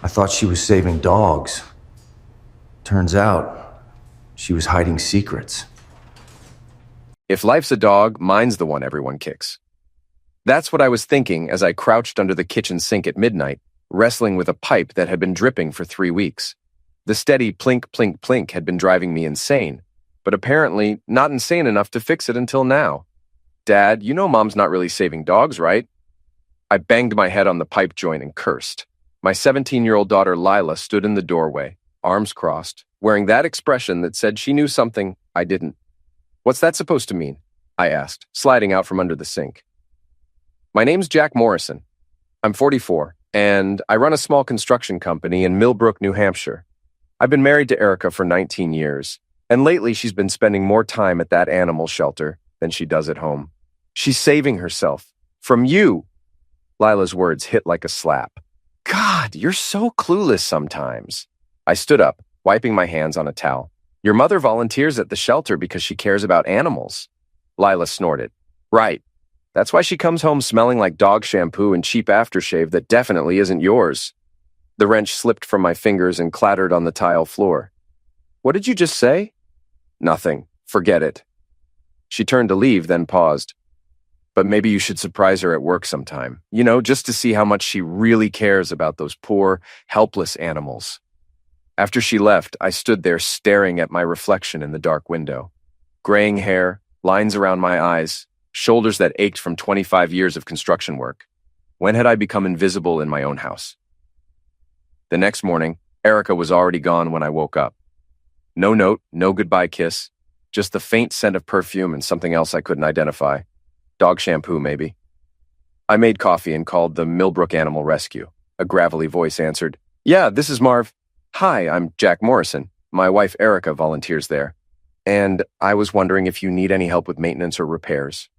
I thought she was saving dogs. Turns out, she was hiding secrets. If life's a dog, mine's the one everyone kicks. That's what I was thinking as I crouched under the kitchen sink at midnight, wrestling with a pipe that had been dripping for 3 weeks. The steady plink, plink, plink had been driving me insane, but apparently not insane enough to fix it until now. Dad, you know Mom's not really saving dogs, right? I banged my head on the pipe joint and cursed. My 17-year-old daughter Lila stood in the doorway, arms crossed, wearing that expression that said she knew something I didn't. "What's that supposed to mean?" I asked, sliding out from under the sink. "My name's Jack Morrison. I'm 44, and I run a small construction company in Millbrook, New Hampshire. I've been married to Erica for 19 years, and lately she's been spending more time at that animal shelter than she does at home. She's saving herself. From you." Lila's words hit like a slap. "God, you're so clueless sometimes." I stood up, wiping my hands on a towel. "Your mother volunteers at the shelter because she cares about animals." Lila snorted. "Right. That's why she comes home smelling like dog shampoo and cheap aftershave that definitely isn't yours." The wrench slipped from my fingers and clattered on the tile floor. "What did you just say?" "Nothing. Forget it." She turned to leave, then paused. "But maybe you should surprise her at work sometime. You know, just to see how much she really cares about those poor, helpless animals." After she left, I stood there staring at my reflection in the dark window. Graying hair, lines around my eyes, shoulders that ached from 25 years of construction work. When had I become invisible in my own house? The next morning, Erica was already gone when I woke up. No note, no goodbye kiss, just the faint scent of perfume and something else I couldn't identify. Dog shampoo, maybe. I made coffee and called the Millbrook Animal Rescue. A gravelly voice answered, "Yeah, this is Marv. Hi, I'm Jack Morrison. My wife Erica volunteers there. And I was wondering if you need any help with maintenance or repairs."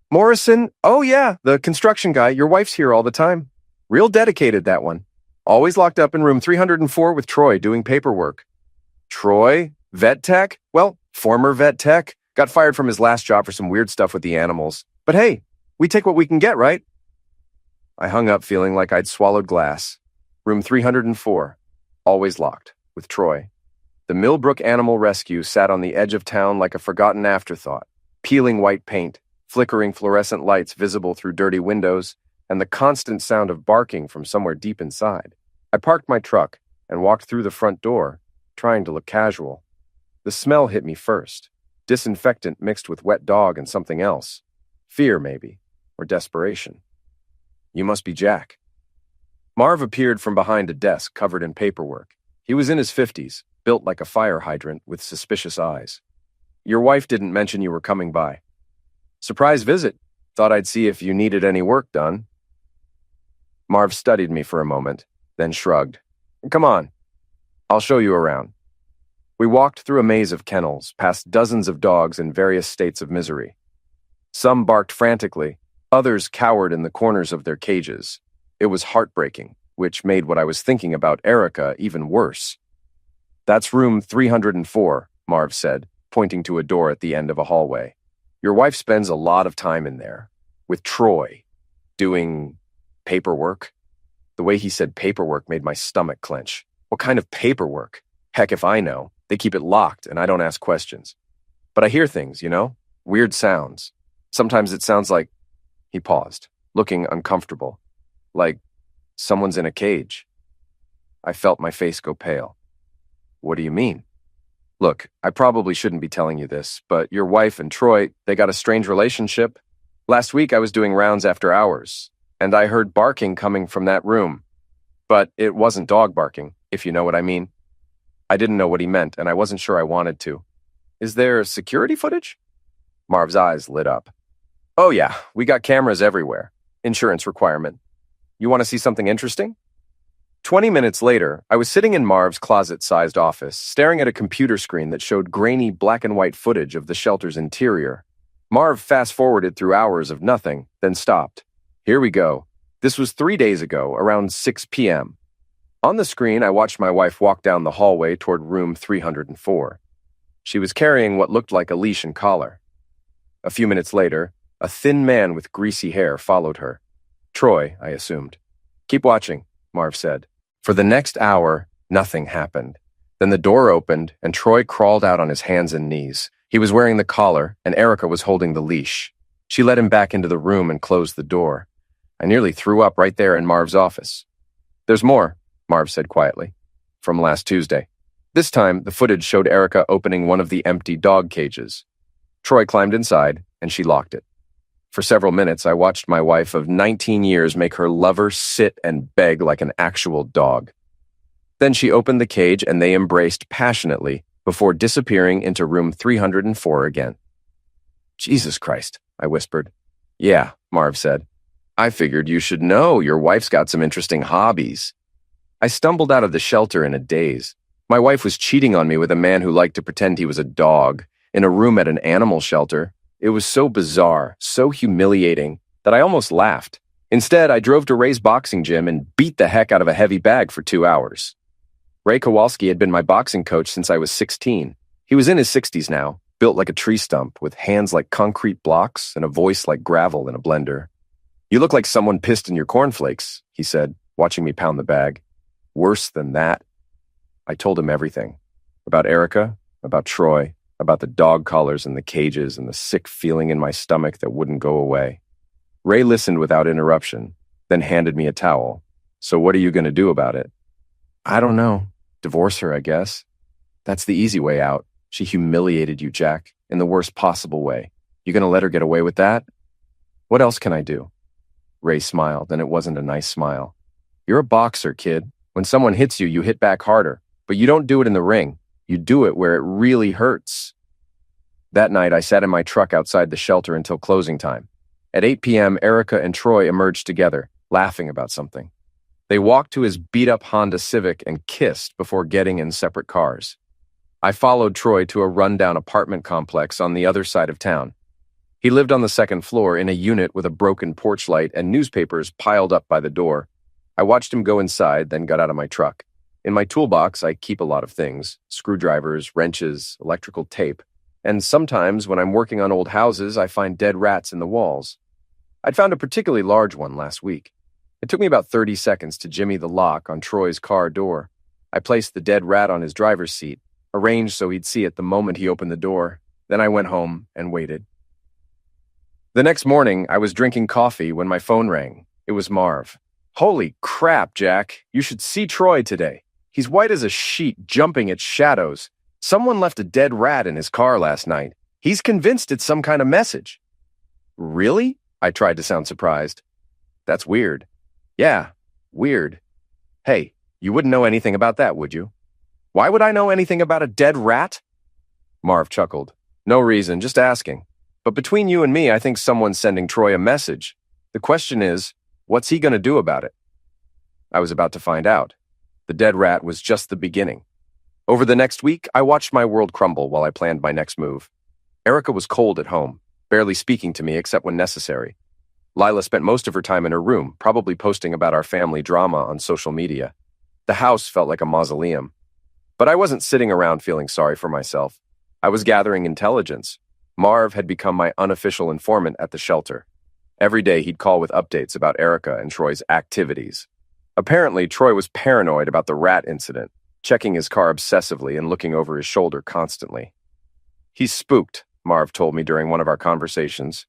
"Morrison? Oh yeah, the construction guy. Your wife's here all the time. Real dedicated, that one. Always locked up in room 304 with Troy doing paperwork." "Troy? Vet tech? Well, former vet tech. Got fired from his last job for some weird stuff with the animals. But hey, we take what we can get, right?" I hung up feeling like I'd swallowed glass. Room 304. Always locked, with Troy. The Millbrook Animal Rescue sat on the edge of town like a forgotten afterthought, peeling white paint, flickering fluorescent lights visible through dirty windows, and the constant sound of barking from somewhere deep inside. I parked my truck and walked through the front door, trying to look casual. The smell hit me first. Disinfectant mixed with wet dog and something else. Fear, maybe, or desperation. "You must be Jack." Marv appeared from behind a desk covered in paperwork. He was in his 50s, built like a fire hydrant with suspicious eyes. "Your wife didn't mention you were coming by." "Surprise visit. Thought I'd see if you needed any work done." Marv studied me for a moment, then shrugged. "Come on. I'll show you around." We walked through a maze of kennels, past dozens of dogs in various states of misery. Some barked frantically, others cowered in the corners of their cages. It was heartbreaking, which made what I was thinking about Erica even worse. "That's room 304, Marv said, pointing to a door at the end of a hallway. "Your wife spends a lot of time in there, with Troy, doing paperwork." The way he said paperwork made my stomach clench. What kind of paperwork? Heck if I know. They keep it locked and I don't ask questions. But I hear things, you know? Weird sounds. Sometimes it sounds like... He paused, looking uncomfortable. Like someone's in a cage. I felt my face go pale. "What do you mean?" "Look, I probably shouldn't be telling you this, but your wife and Troy, they got a strange relationship. Last week I was doing rounds after hours, and I heard barking coming from that room. But it wasn't dog barking, if you know what I mean." I didn't know what he meant, and I wasn't sure I wanted to. "Is there security footage?" Marv's eyes lit up. "Oh yeah, we got cameras everywhere. Insurance requirement. You want to see something interesting?" 20 minutes later, I was sitting in Marv's closet-sized office, staring at a computer screen that showed grainy black and white footage of the shelter's interior. Marv fast-forwarded through hours of nothing, then stopped. "Here we go. This was 3 days ago, around 6 p.m. On the screen, I watched my wife walk down the hallway toward room 304. She was carrying what looked like a leash and collar. A few minutes later, a thin man with greasy hair followed her. Troy, I assumed. "Keep watching," Marv said. For the next hour, nothing happened. Then the door opened, and Troy crawled out on his hands and knees. He was wearing the collar, and Erica was holding the leash. She led him back into the room and closed the door. I nearly threw up right there in Marv's office. "There's more," Marv said quietly, "from last Tuesday." This time, the footage showed Erica opening one of the empty dog cages. Troy climbed inside, and she locked it. For several minutes, I watched my wife of 19 years make her lover sit and beg like an actual dog. Then she opened the cage and they embraced passionately before disappearing into room 304 again. "Jesus Christ," I whispered. "Yeah," Marv said. "I figured you should know. Your wife's got some interesting hobbies." I stumbled out of the shelter in a daze. My wife was cheating on me with a man who liked to pretend he was a dog in a room at an animal shelter. It was so bizarre, so humiliating, that I almost laughed. Instead, I drove to Ray's boxing gym and beat the heck out of a heavy bag for 2 hours. Ray Kowalski had been my boxing coach since I was 16. He was in his 60s now, built like a tree stump, with hands like concrete blocks and a voice like gravel in a blender. "You look like someone pissed in your cornflakes," he said, watching me pound the bag. "Worse than that." I told him everything. About Erica, about Troy, about the dog collars and the cages and the sick feeling in my stomach that wouldn't go away. Ray listened without interruption, then handed me a towel. "So what are you going to do about it?" "I don't know. Divorce her, I guess. That's the easy way out. She humiliated you, Jack, in the worst possible way. You going to let her get away with that?" "What else can I do?" Ray smiled, and it wasn't a nice smile. "You're a boxer, kid. When someone hits you, you hit back harder. But you don't do it in the ring. You do it where it really hurts." That night, I sat in my truck outside the shelter until closing time. At 8 p.m., Erica and Troy emerged together, laughing about something. They walked to his beat-up Honda Civic and kissed before getting in separate cars. I followed Troy to a rundown apartment complex on the other side of town. He lived on the second floor in a unit with a broken porch light and newspapers piled up by the door. I watched him go inside, then got out of my truck. In my toolbox, I keep a lot of things: screwdrivers, wrenches, electrical tape, and sometimes when I'm working on old houses, I find dead rats in the walls. I'd found a particularly large one last week. It took me about 30 seconds to jimmy the lock on Troy's car door. I placed the dead rat on his driver's seat, arranged so he'd see it the moment he opened the door. Then I went home and waited. The next morning, I was drinking coffee when my phone rang. It was Marv. "Holy crap, Jack. You should see Troy today. He's white as a sheet, jumping at shadows. Someone left a dead rat in his car last night. He's convinced it's some kind of message." "Really?" I tried to sound surprised. "That's weird." "Yeah, weird. Hey, you wouldn't know anything about that, would you?" "Why would I know anything about a dead rat?" Marv chuckled. "No reason, just asking. But between you and me, I think someone's sending Troy a message. The question is, what's he going to do about it?" I was about to find out. The dead rat was just the beginning. Over the next week, I watched my world crumble while I planned my next move. Erica was cold at home, barely speaking to me except when necessary. Lila spent most of her time in her room, probably posting about our family drama on social media. The house felt like a mausoleum. But I wasn't sitting around feeling sorry for myself. I was gathering intelligence. Marv had become my unofficial informant at the shelter. Every day he'd call with updates about Erica and Troy's activities. Apparently, Troy was paranoid about the rat incident, checking his car obsessively and looking over his shoulder constantly. "He's spooked," Marv told me during one of our conversations.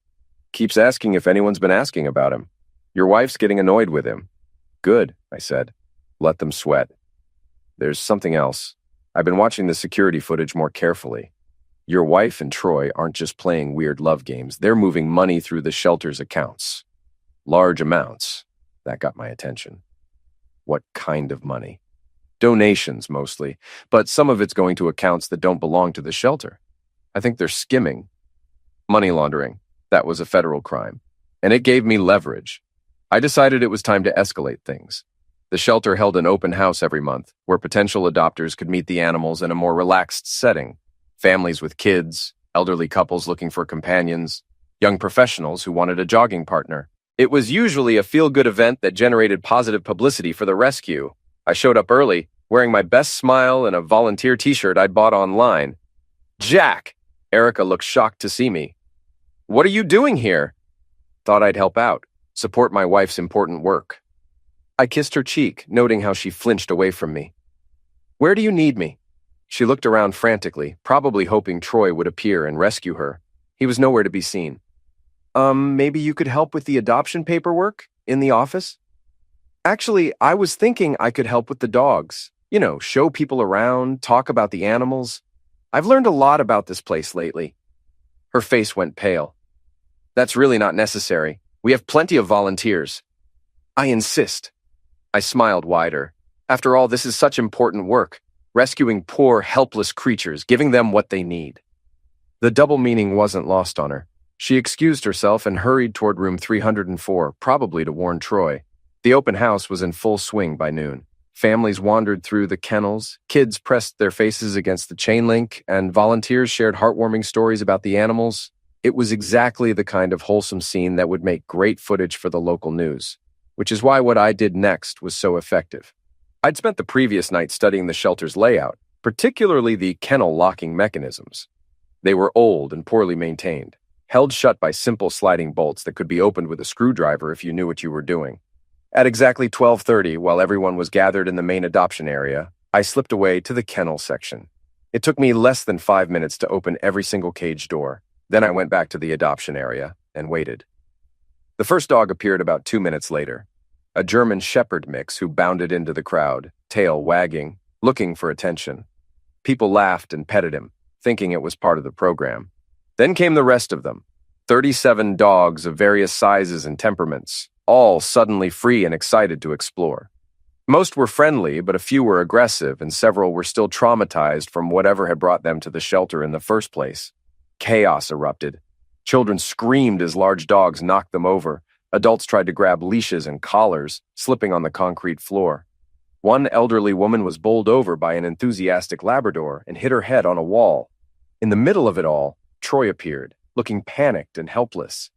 "Keeps asking if anyone's been asking about him. Your wife's getting annoyed with him." "Good," I said. "Let them sweat." "There's something else. I've been watching the security footage more carefully. Your wife and Troy aren't just playing weird love games. They're moving money through the shelter's accounts. Large amounts." That got my attention. "What kind of money?" "Donations, mostly, but some of it's going to accounts that don't belong to the shelter. I think they're skimming. Money laundering. That was a federal crime. And it gave me leverage. I decided it was time to escalate things. The shelter held an open house every month, where potential adopters could meet the animals in a more relaxed setting. Families with kids, elderly couples looking for companions, young professionals who wanted a jogging partner. It was usually a feel-good event that generated positive publicity for the rescue. I showed up early, wearing my best smile and a volunteer t-shirt I'd bought online. "Jack!" Erica looked shocked to see me. "What are you doing here?" "Thought I'd help out, support my wife's important work." I kissed her cheek, noting how she flinched away from me. "Where do you need me?" She looked around frantically, probably hoping Troy would appear and rescue her. He was nowhere to be seen. Maybe you could help with the adoption paperwork in the office?" "Actually, I was thinking I could help with the dogs. You know, show people around, talk about the animals. I've learned a lot about this place lately." Her face went pale. "That's really not necessary. We have plenty of volunteers." "I insist." I smiled wider. After all, this is such important work, rescuing poor, helpless creatures, giving them what they need. The double meaning wasn't lost on her. She excused herself and hurried toward room 304, probably to warn Troy. The open house was in full swing by noon. Families wandered through the kennels, kids pressed their faces against the chain link, and volunteers shared heartwarming stories about the animals. It was exactly the kind of wholesome scene that would make great footage for the local news, which is why what I did next was so effective. I'd spent the previous night studying the shelter's layout, particularly the kennel locking mechanisms. They were old and poorly maintained, held shut by simple sliding bolts that could be opened with a screwdriver if you knew what you were doing. At exactly 12:30, while everyone was gathered in the main adoption area, I slipped away to the kennel section. It took me less than 5 minutes to open every single cage door. Then I went back to the adoption area and waited. The first dog appeared about 2 minutes later, a German Shepherd mix who bounded into the crowd, tail wagging, looking for attention. People laughed and petted him, thinking it was part of the program. Then came the rest of them, 37 dogs of various sizes and temperaments, all suddenly free and excited to explore. Most were friendly, but a few were aggressive, and several were still traumatized from whatever had brought them to the shelter in the first place. Chaos erupted. Children screamed as large dogs knocked them over. Adults tried to grab leashes and collars, slipping on the concrete floor. One elderly woman was bowled over by an enthusiastic Labrador and hit her head on a wall. In the middle of it all, Troy appeared, looking panicked and helpless.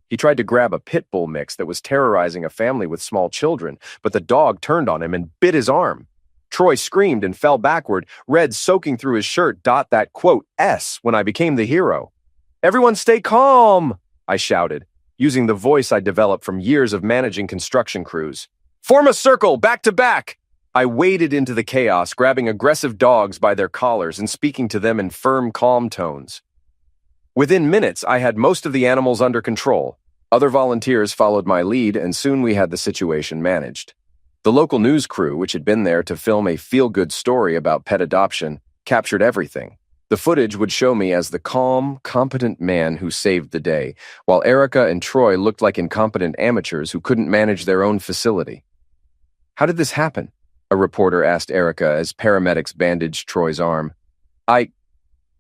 He tried to grab a pit bull mix that was terrorizing a family with small children, but the dog turned on him and bit his arm. Troy screamed and fell backward, red soaking through his shirt. That quote S when I became the hero. "Everyone stay calm," I shouted, using the voice I developed from years of managing construction crews. "Form a circle, back to back." I waded into the chaos, grabbing aggressive dogs by their collars and speaking to them in firm, calm tones. Within minutes, I had most of the animals under control. Other volunteers followed my lead, and soon we had the situation managed. The local news crew, which had been there to film a feel-good story about pet adoption, captured everything. The footage would show me as the calm, competent man who saved the day, while Erica and Troy looked like incompetent amateurs who couldn't manage their own facility. "How did this happen?" a reporter asked Erica as paramedics bandaged Troy's arm.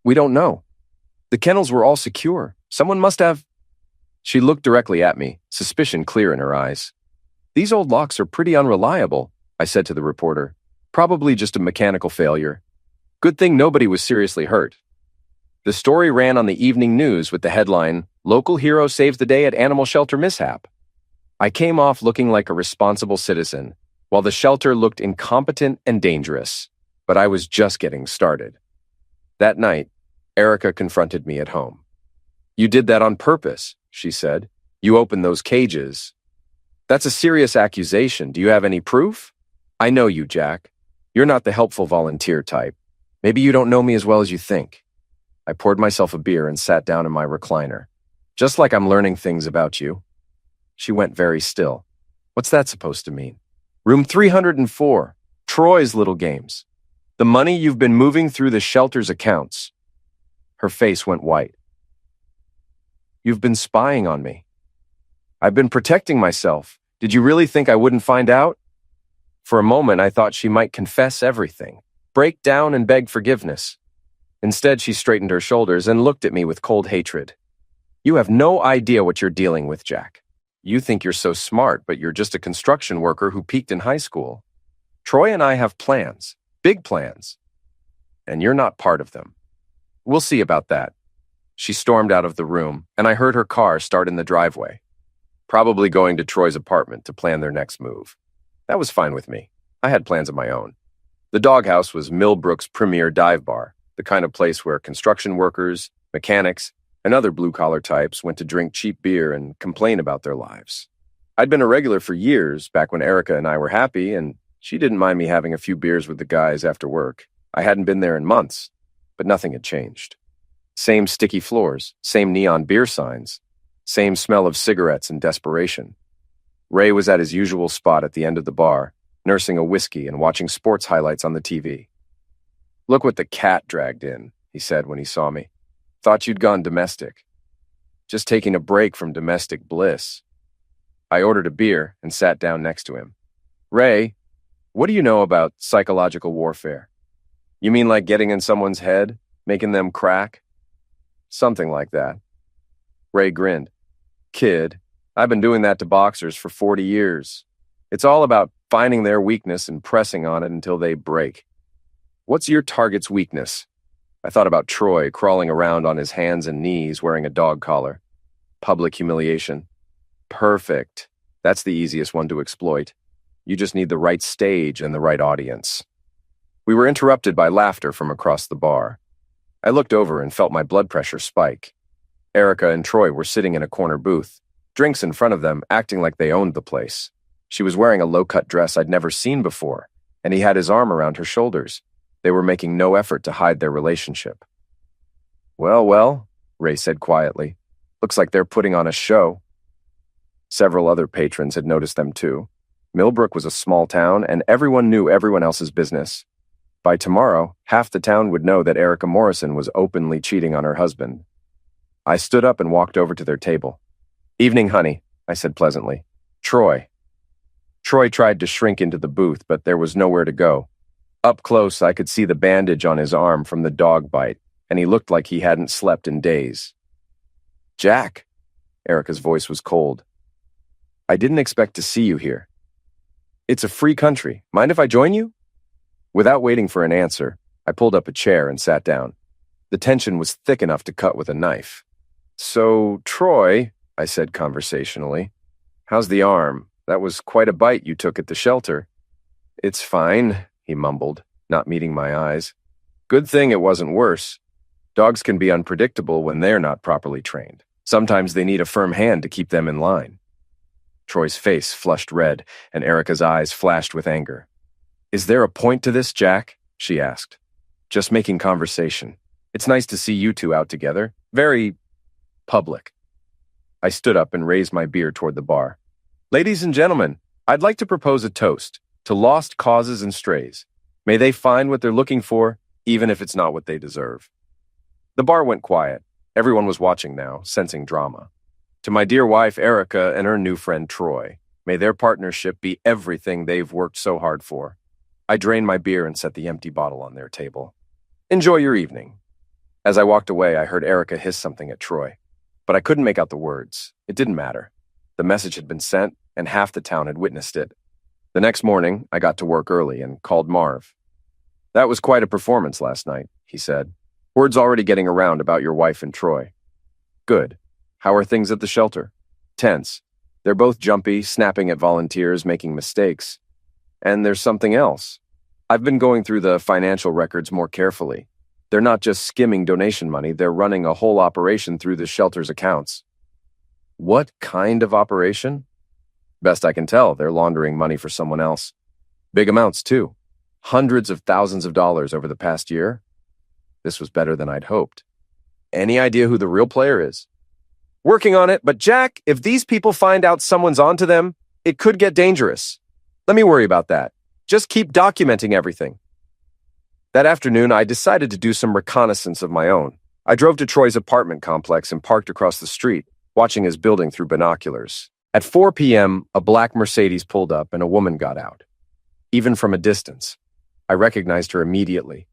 We don't know. The kennels were all secure. Someone must have..." She looked directly at me, suspicion clear in her eyes. "These old locks are pretty unreliable," I said to the reporter. "Probably just a mechanical failure. Good thing nobody was seriously hurt." The story ran on the evening news with the headline, "Local Hero Saves the Day at Animal Shelter Mishap." I came off looking like a responsible citizen, while the shelter looked incompetent and dangerous. But I was just getting started. That night, Erica confronted me at home. "You did that on purpose," she said. "You opened those cages." "That's a serious accusation. Do you have any proof?" "I know you, Jack. You're not the helpful volunteer type. Maybe you don't know me as well as you think." I poured myself a beer and sat down in my recliner. "Just like I'm learning things about you." She went very still. "What's that supposed to mean?" "Room 304, Troy's little games. The money you've been moving through the shelter's accounts." Her face went white. "You've been spying on me." "I've been protecting myself. Did you really think I wouldn't find out?" For a moment, I thought she might confess everything, break down and beg forgiveness. Instead, she straightened her shoulders and looked at me with cold hatred. "You have no idea what you're dealing with, Jack. You think you're so smart, but you're just a construction worker who peaked in high school. Troy and I have plans, big plans, and you're not part of them. We'll see about that." She stormed out of the room, and I heard her car start in the driveway, probably going to Troy's apartment to plan their next move. That was fine with me. I had plans of my own. The doghouse was Millbrook's premier dive bar, the kind of place where construction workers, mechanics, and other blue-collar types went to drink cheap beer and complain about their lives. I'd been a regular for years, back when Erica and I were happy, and she didn't mind me having a few beers with the guys after work. I hadn't been there in months, but nothing had changed. Same sticky floors, same neon beer signs, same smell of cigarettes and desperation. Ray was at his usual spot at the end of the bar, nursing a whiskey and watching sports highlights on the TV. "Look what the cat dragged in," he said when he saw me. "Thought you'd gone domestic." "Just taking a break from domestic bliss." I ordered a beer and sat down next to him. "Ray, what do you know about psychological warfare?" "You mean like getting in someone's head, making them crack?" "Something like that." Ray grinned. "Kid, I've been doing that to boxers for 40 years. It's all about finding their weakness and pressing on it until they break." "What's your target's weakness?" I thought about Troy crawling around on his hands and knees wearing a dog collar. Public humiliation. Perfect. That's the easiest one to exploit. You just need the right stage and the right audience. We were interrupted by laughter from across the bar. I looked over and felt my blood pressure spike. Erica and Troy were sitting in a corner booth, drinks in front of them, acting like they owned the place. She was wearing a low-cut dress I'd never seen before, and he had his arm around her shoulders. They were making no effort to hide their relationship. "Well, well," Ray said quietly. "Looks like they're putting on a show." Several other patrons had noticed them too. Millbrook was a small town, and everyone knew everyone else's business. By tomorrow, half the town would know that Erica Morrison was openly cheating on her husband. I stood up and walked over to their table. "Evening, honey," I said pleasantly. "Troy." Troy tried to shrink into the booth, but there was nowhere to go. Up close, I could see the bandage on his arm from the dog bite, and he looked like he hadn't slept in days. "Jack." Erica's voice was cold. "I didn't expect to see you here. It's a free country. Mind if I join you?" Without waiting for an answer, I pulled up a chair and sat down. The tension was thick enough to cut with a knife. "So, Troy," I said conversationally, "how's the arm? That was quite a bite you took at the shelter." "It's fine," he mumbled, not meeting my eyes. "Good thing it wasn't worse. Dogs can be unpredictable when they're not properly trained. Sometimes they need a firm hand to keep them in line." Troy's face flushed red, and Erica's eyes flashed with anger. "Is there a point to this, Jack?" she asked. "Just making conversation. It's nice to see you two out together. Very public." I stood up and raised my beer toward the bar. "Ladies and gentlemen, I'd like to propose a toast to lost causes and strays. May they find what they're looking for, even if it's not what they deserve." The bar went quiet. Everyone was watching now, sensing drama. "To my dear wife, Erica, and her new friend, Troy, may their partnership be everything they've worked so hard for." I drained my beer and set the empty bottle on their table. "Enjoy your evening." As I walked away, I heard Erica hiss something at Troy, but I couldn't make out the words. It didn't matter. The message had been sent, and half the town had witnessed it. The next morning, I got to work early and called Marv. "That was quite a performance last night," he said. "Word's already getting around about your wife and Troy." "Good. How are things at the shelter?" "Tense. They're both jumpy, snapping at volunteers, making mistakes. And there's something else. I've been going through the financial records more carefully. They're not just skimming donation money, they're running a whole operation through the shelter's accounts." "What kind of operation?" "Best I can tell, they're laundering money for someone else. Big amounts, too. Hundreds of thousands of dollars over the past year." This was better than I'd hoped. "Any idea who the real player is?" "Working on it, but Jack, if these people find out someone's onto them, it could get dangerous. Let me worry about that. Just keep documenting everything." That afternoon, I decided to do some reconnaissance of my own. I drove to Troy's apartment complex and parked across the street, watching his building through binoculars. At 4 p.m., a black Mercedes pulled up and a woman got out. Even from a distance, I recognized her immediately.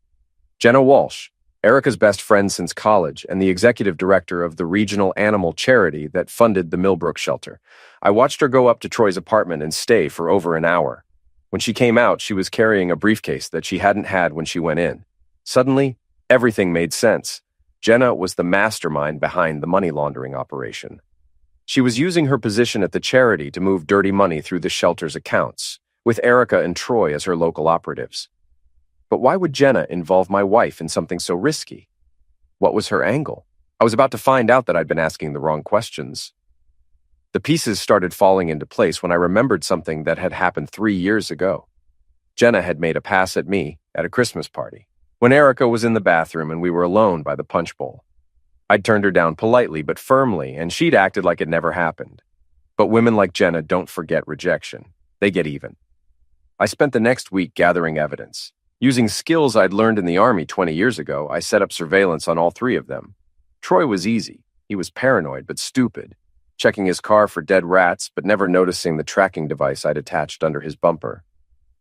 Jenna Walsh, Erica's best friend since college and the executive director of the regional animal charity that funded the Millbrook shelter. I watched her go up to Troy's apartment and stay for over an hour. When she came out, she was carrying a briefcase that she hadn't had when she went in. Suddenly, everything made sense. Jenna was the mastermind behind the money laundering operation. She was using her position at the charity to move dirty money through the shelter's accounts, with Erica and Troy as her local operatives. But why would Jenna involve my wife in something so risky? What was her angle? I was about to find out that I'd been asking the wrong questions. The pieces started falling into place when I remembered something that had happened 3 years ago. Jenna had made a pass at me at a Christmas party, when Erica was in the bathroom and we were alone by the punch bowl. I'd turned her down politely but firmly, and she'd acted like it never happened. But women like Jenna don't forget rejection. They get even. I spent the next week gathering evidence. Using skills I'd learned in the Army 20 years ago, I set up surveillance on all three of them. Troy was easy. He was paranoid but stupid, checking his car for dead rats but never noticing the tracking device I'd attached under his bumper.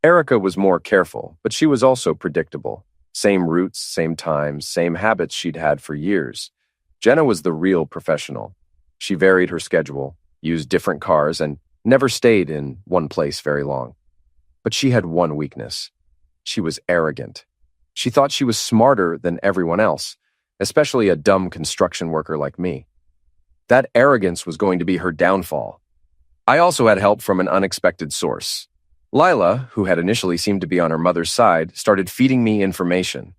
Erica was more careful, but she was also predictable. Same routes, same times, same habits she'd had for years. Jenna was the real professional. She varied her schedule, used different cars, and never stayed in one place very long. But she had one weakness. She was arrogant. She thought she was smarter than everyone else, especially a dumb construction worker like me. That arrogance was going to be her downfall. I also had help from an unexpected source. Lila, who had initially seemed to be on her mother's side, started feeding me information.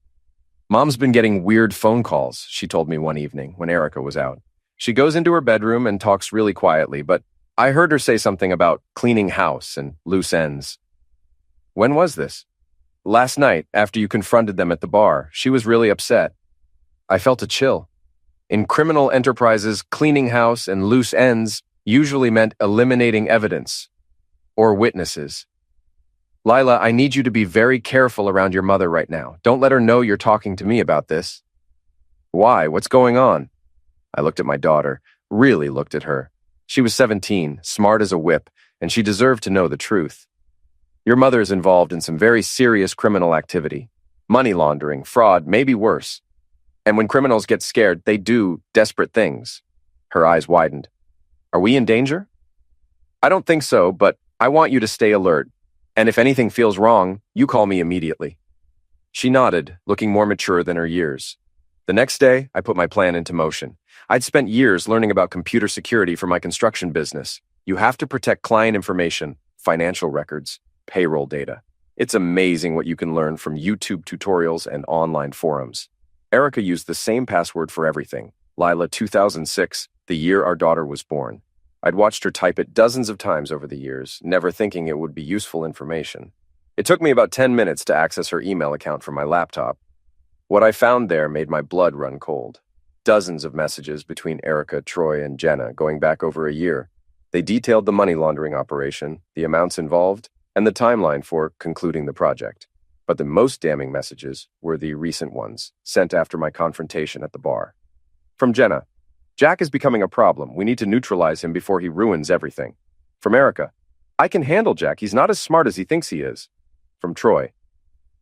Mom's been getting weird phone calls, she told me one evening when Erica was out. She goes into her bedroom and talks really quietly, but I heard her say something about cleaning house and loose ends. When was this? Last night, after you confronted them at the bar. She was really upset. I felt a chill. In criminal enterprises, cleaning house and loose ends usually meant eliminating evidence or witnesses. Lila, I need you to be very careful around your mother right now. Don't let her know you're talking to me about this. Why? What's going on? I looked at my daughter, really looked at her. She was 17, smart as a whip, and she deserved to know the truth. Your mother is involved in some very serious criminal activity. Money laundering, fraud, maybe worse. And when criminals get scared, they do desperate things. Her eyes widened. Are we in danger? I don't think so, but I want you to stay alert. And if anything feels wrong, you call me immediately. She nodded, looking more mature than her years. The next day, I put my plan into motion. I'd spent years learning about computer security for my construction business. You have to protect client information, financial records, payroll data. It's amazing what you can learn from YouTube tutorials and online forums. Erica used the same password for everything. Lila 2006, the year our daughter was born. I'd watched her type it dozens of times over the years, never thinking it would be useful information. It took me about 10 minutes to access her email account from my laptop. What I found there made my blood run cold. Dozens of messages between Erica, Troy, and Jenna going back over a year. They detailed the money laundering operation, the amounts involved, and the timeline for concluding the project. But the most damning messages were the recent ones, sent after my confrontation at the bar. From Jenna, Jack is becoming a problem. We need to neutralize him before he ruins everything. From Erica, I can handle Jack. He's not as smart as he thinks he is. From Troy,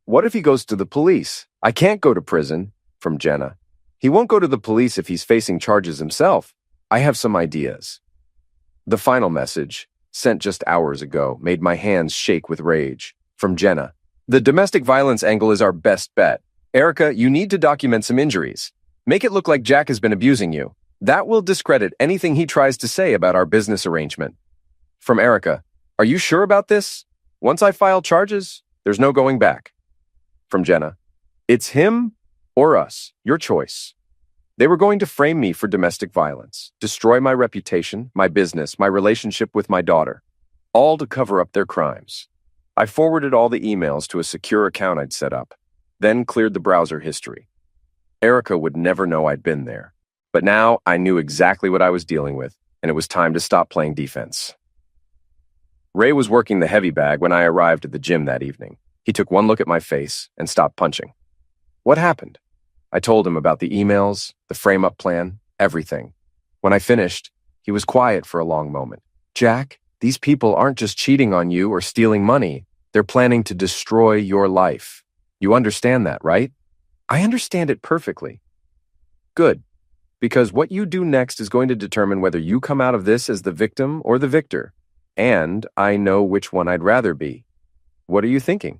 what if he goes to the police? I can't go to prison. From Jenna, he won't go to the police if he's facing charges himself. I have some ideas. The final message, sent just hours ago, made my hands shake with rage. From Jenna, the domestic violence angle is our best bet. Erica, you need to document some injuries. Make it look like Jack has been abusing you. That will discredit anything he tries to say about our business arrangement. From Erica, are you sure about this? Once I file charges, there's no going back. From Jenna, it's him or us, your choice. They were going to frame me for domestic violence, destroy my reputation, my business, my relationship with my daughter, all to cover up their crimes. I forwarded all the emails to a secure account I'd set up, then cleared the browser history. Erica would never know I'd been there. But now I knew exactly what I was dealing with, and it was time to stop playing defense. Ray was working the heavy bag when I arrived at the gym that evening. He took one look at my face and stopped punching. What happened? I told him about the emails, the frame-up plan, everything. When I finished, he was quiet for a long moment. Jack, these people aren't just cheating on you or stealing money. They're planning to destroy your life. You understand that, right? I understand it perfectly. Good. Because what you do next is going to determine whether you come out of this as the victim or the victor. And I know which one I'd rather be. What are you thinking?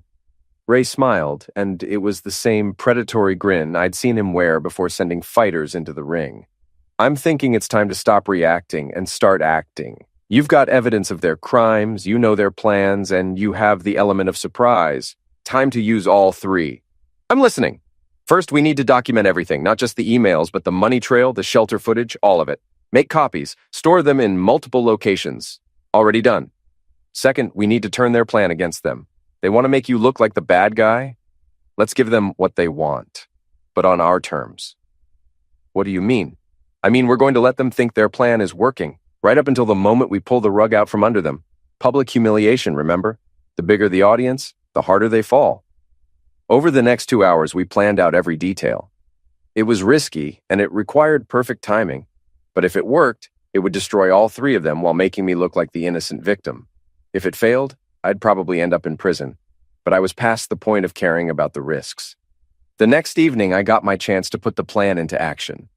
Ray smiled, and it was the same predatory grin I'd seen him wear before sending fighters into the ring. I'm thinking it's time to stop reacting and start acting. You've got evidence of their crimes, you know their plans, and you have the element of surprise. Time to use all three. I'm listening. First, we need to document everything, not just the emails, but the money trail, the shelter footage, all of it. Make copies. Store them in multiple locations. Already done. Second, we need to turn their plan against them. They want to make you look like the bad guy? Let's give them what they want, but on our terms. What do you mean? I mean, we're going to let them think their plan is working, right up until the moment we pull the rug out from under them. Public humiliation, remember? The bigger the audience, the harder they fall. Over the next 2 hours, we planned out every detail. It was risky, and it required perfect timing. But if it worked, it would destroy all three of them while making me look like the innocent victim. If it failed, I'd probably end up in prison. But I was past the point of caring about the risks. The next evening, I got my chance to put the plan into action.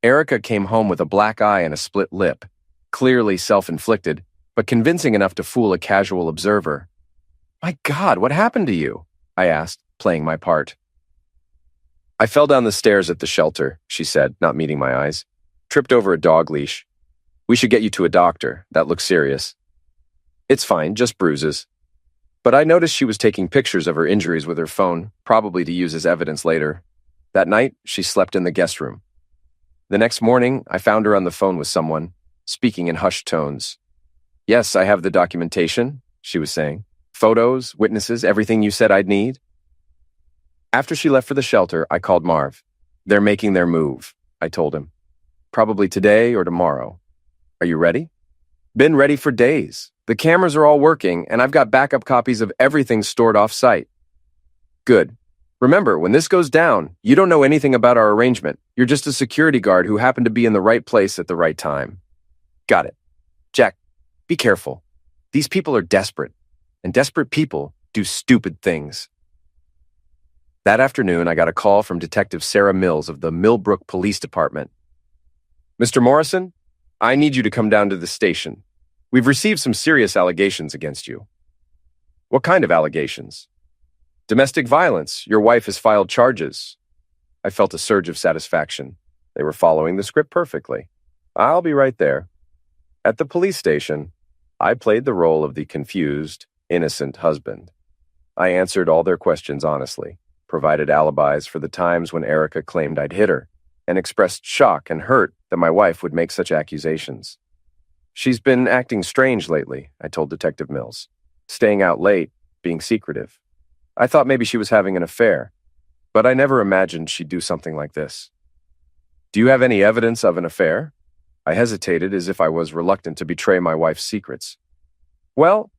Erica came home with a black eye and a split lip, clearly self-inflicted, but convincing enough to fool a casual observer. "My God, what happened to you?" I asked, playing my part. "I fell down the stairs at the shelter," she said, not meeting my eyes. "Tripped over a dog leash. We should get you to a doctor. That looks serious." "It's fine, just bruises." But I noticed she was taking pictures of her injuries with her phone, probably to use as evidence later. That night, she slept in the guest room. The next morning, I found her on the phone with someone, speaking in hushed tones. "Yes, I have the documentation," she was saying. "Photos, witnesses, everything you said I'd need." After she left for the shelter, I called Marv. "They're making their move," I told him. "Probably today or tomorrow. Are you ready?" "Been ready for days. The cameras are all working, and I've got backup copies of everything stored off-site." "Good. Remember, when this goes down, you don't know anything about our arrangement. You're just a security guard who happened to be in the right place at the right time." "Got it. Jack, be careful. These people are desperate, and desperate people do stupid things." That afternoon, I got a call from Detective Sarah Mills of the Millbrook Police Department. "Mr. Morrison, I need you to come down to the station. We've received some serious allegations against you." "What kind of allegations?" "Domestic violence. Your wife has filed charges." I felt a surge of satisfaction. They were following the script perfectly. "I'll be right there." At the police station, I played the role of the confused, innocent husband. I answered all their questions honestly, provided alibis for the times when Erica claimed I'd hit her, and expressed shock and hurt that my wife would make such accusations. "She's been acting strange lately," I told Detective Mills. "Staying out late, being secretive. I thought maybe she was having an affair, but I never imagined she'd do something like this." "Do you have any evidence of an affair?" I hesitated as if I was reluctant to betray my wife's secrets. "Well,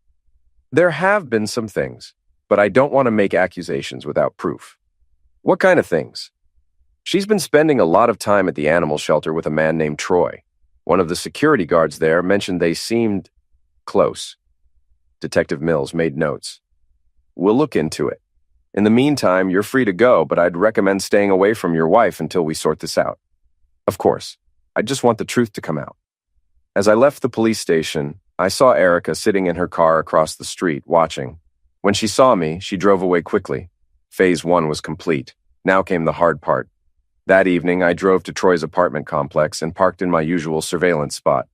there have been some things, but I don't want to make accusations without proof." "What kind of things?" "She's been spending a lot of time at the animal shelter with a man named Troy. One of the security guards there mentioned they seemed close." Detective Mills made notes. "We'll look into it. In the meantime, you're free to go, but I'd recommend staying away from your wife until we sort this out." "Of course. I just want the truth to come out." As I left the police station, I saw Erica sitting in her car across the street, watching. When she saw me, she drove away quickly. Phase 1 was complete. Now came the hard part. That evening, I drove to Troy's apartment complex and parked in my usual surveillance spot.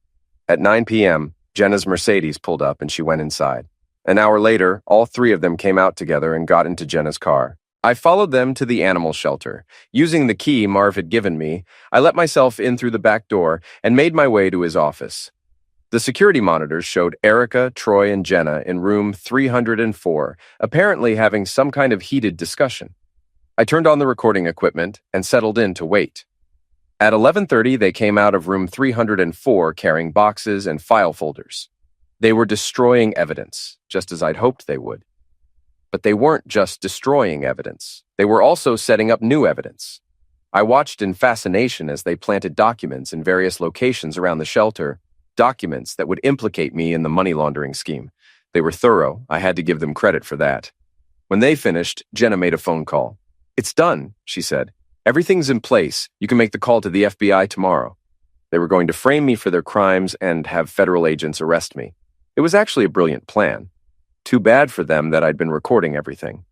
At 9 p.m., Jenna's Mercedes pulled up and she went inside. An hour later, all three of them came out together and got into Jenna's car. I followed them to the animal shelter. Using the key Marv had given me, I let myself in through the back door and made my way to his office. The security monitors showed Erica, Troy, and Jenna in room 304, apparently having some kind of heated discussion. I turned on the recording equipment and settled in to wait. At 11:30, they came out of room 304 carrying boxes and file folders. They were destroying evidence, just as I'd hoped they would. But they weren't just destroying evidence. They were also setting up new evidence. I watched in fascination as they planted documents in various locations around the shelter, documents that would implicate me in the money laundering scheme. They were thorough. I had to give them credit for that. When they finished, Jenna made a phone call. "It's done," she said. "Everything's in place. You can make the call to the FBI tomorrow." They were going to frame me for their crimes and have federal agents arrest me. It was actually a brilliant plan. Too bad for them that I'd been recording everything.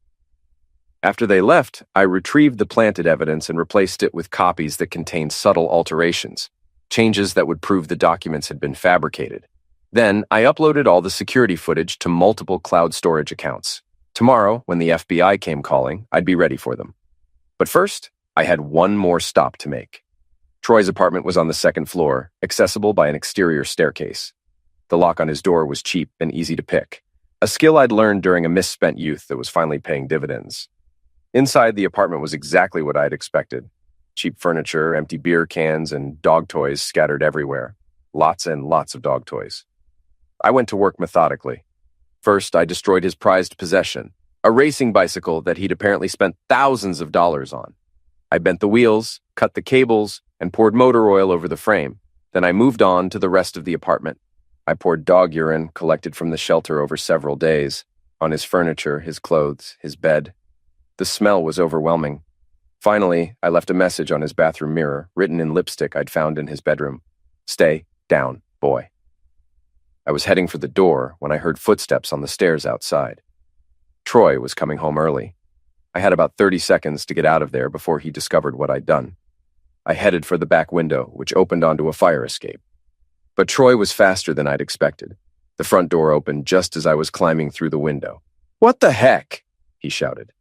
After they left, I retrieved the planted evidence and replaced it with copies that contained subtle alterations, changes that would prove the documents had been fabricated. Then, I uploaded all the security footage to multiple cloud storage accounts. Tomorrow, when the FBI came calling, I'd be ready for them. But first, I had one more stop to make. Troy's apartment was on the second floor, accessible by an exterior staircase. The lock on his door was cheap and easy to pick, a skill I'd learned during a misspent youth that was finally paying dividends. Inside, the apartment was exactly what I'd expected. Cheap furniture, empty beer cans, and dog toys scattered everywhere. Lots and lots of dog toys. I went to work methodically. First, I destroyed his prized possession, a racing bicycle that he'd apparently spent thousands of dollars on. I bent the wheels, cut the cables, and poured motor oil over the frame. Then I moved on to the rest of the apartment. I poured dog urine collected from the shelter over several days, on his furniture, his clothes, his bed. The smell was overwhelming. Finally, I left a message on his bathroom mirror, written in lipstick I'd found in his bedroom. "Stay down, boy." I was heading for the door when I heard footsteps on the stairs outside. Troy was coming home early. I had about 30 seconds to get out of there before he discovered what I'd done. I headed for the back window, which opened onto a fire escape. But Troy was faster than I'd expected. The front door opened just as I was climbing through the window. "What the heck?" he shouted.